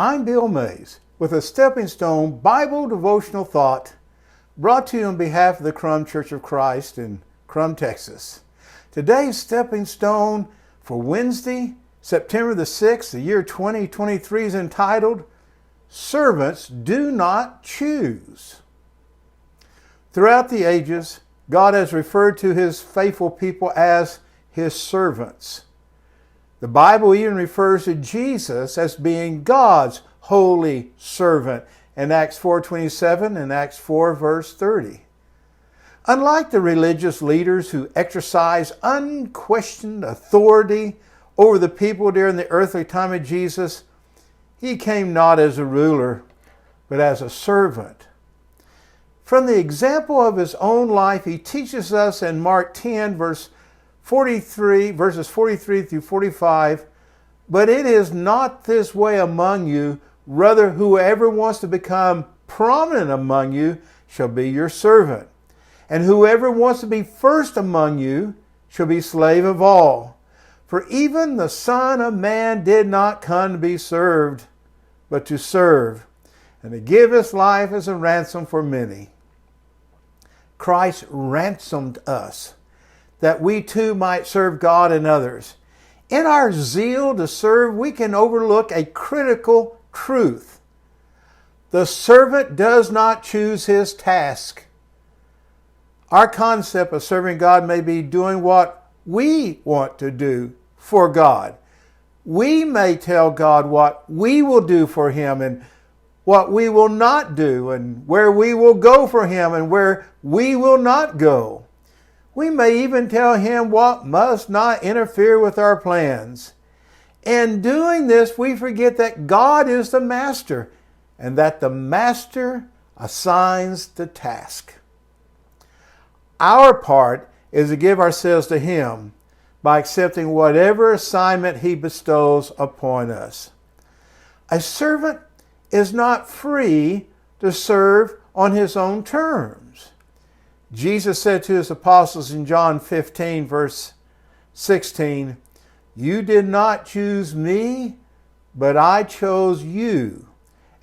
I'm Bill Mays with a Stepping Stone Bible devotional thought brought to you on behalf of the Krum Church of Christ in Krum, Texas. Today's Stepping Stone for Wednesday, September the 6th, the year 2023 is entitled, Servants Do Not Choose. Throughout the ages, God has referred to His faithful people as His servants. The Bible even refers to Jesus as being God's holy servant in Acts 4:27 and Acts 4 verse 30. Unlike the religious leaders who exercised unquestioned authority over the people during the earthly time of Jesus, He came not as a ruler, but as a servant. From the example of His own life, He teaches us in Mark 10 verses 43 through 45, but it is not this way among you. Rather, whoever wants to become prominent among you shall be your servant. And whoever wants to be first among you shall be slave of all. For even the Son of Man did not come to be served, but to serve, and to give His life as a ransom for many. Christ ransomed us, that we too might serve God and others. In our zeal to serve, we can overlook a critical truth. The servant does not choose his task. Our concept of serving God may be doing what we want to do for God. We may tell God what we will do for Him and what we will not do, and where we will go for Him and where we will not go. We may even tell Him what must not interfere with our plans. In doing this, we forget that God is the master and that the master assigns the task. Our part is to give ourselves to Him by accepting whatever assignment He bestows upon us. A servant is not free to serve on his own terms. Jesus said to His apostles in John 15, verse 16, "You did not choose me, but I chose you,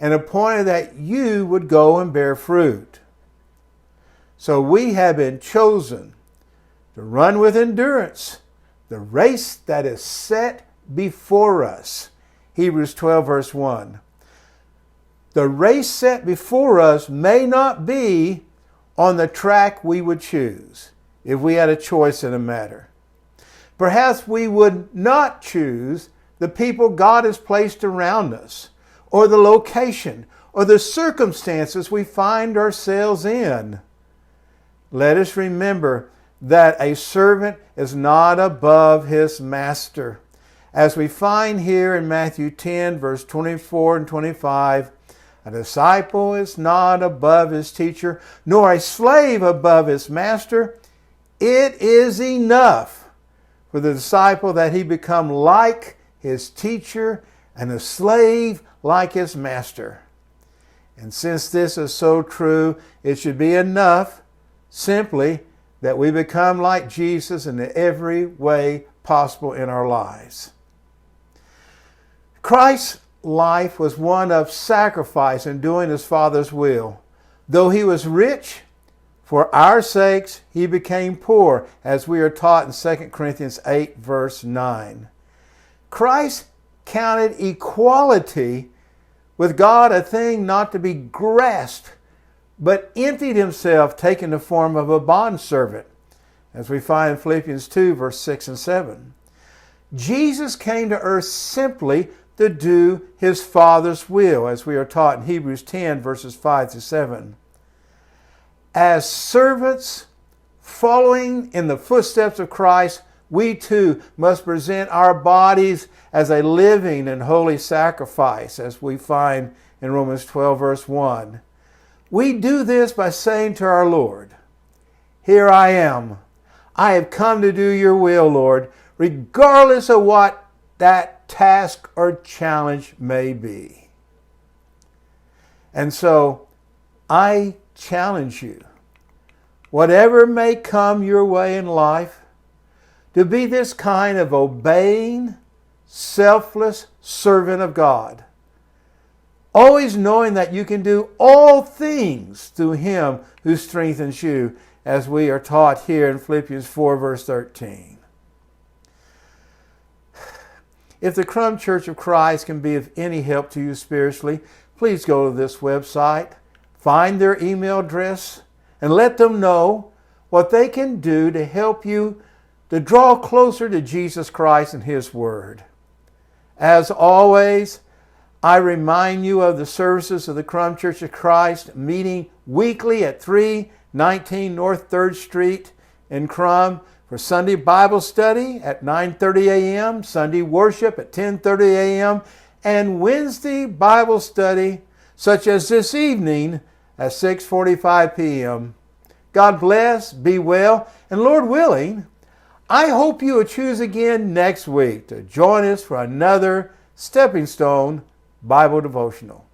and appointed that you would go and bear fruit." So we have been chosen to run with endurance the race that is set before us. Hebrews 12, verse 1. The race set before us may not be on the track we would choose if we had a choice in a matter. Perhaps we would not choose the people God has placed around us, or the location, or the circumstances we find ourselves in. Let us remember that a servant is not above his master. As we find here in Matthew 10, verse 24 and 25, a disciple is not above his teacher, nor a slave above his master. It is enough for the disciple that he become like his teacher and a slave like his master. And since this is so true, it should be enough simply that we become like Jesus in every way possible in our lives. Christ's life was one of sacrifice in doing His Father's will. Though He was rich, for our sakes He became poor, as we are taught in 2 Corinthians 8, verse 9. Christ counted equality with God a thing not to be grasped, but emptied Himself, taking the form of a bondservant, as we find in Philippians 2, verse 6 and 7. Jesus came to earth simply to do His Father's will, as we are taught in Hebrews 10, verses 5 to 7. As servants following in the footsteps of Christ, we too must present our bodies as a living and holy sacrifice, as we find in Romans 12, verse 1. We do this by saying to our Lord, "Here I am. I have come to do your will, Lord, regardless of what that task or challenge may be." And so I challenge you, whatever may come your way in life, to be this kind of obeying, selfless servant of God. always knowing that you can do all things through him who strengthens you, as we are taught here in Philippians 4, verse 13. If the Krum Church of Christ can be of any help to you spiritually, please go to this website, find their email address, and let them know what they can do to help you to draw closer to Jesus Christ and his word. As always, I remind you of the services of the Krum Church of Christ, meeting weekly at 319 North 3rd Street in Krum for Sunday Bible study at 9:30 a.m., Sunday worship at 10:30 a.m., and Wednesday Bible study, such as this evening at 6:45 p.m. God bless, be well, and Lord willing, I hope you will choose again next week to join us for another Stepping Stone Bible Devotional.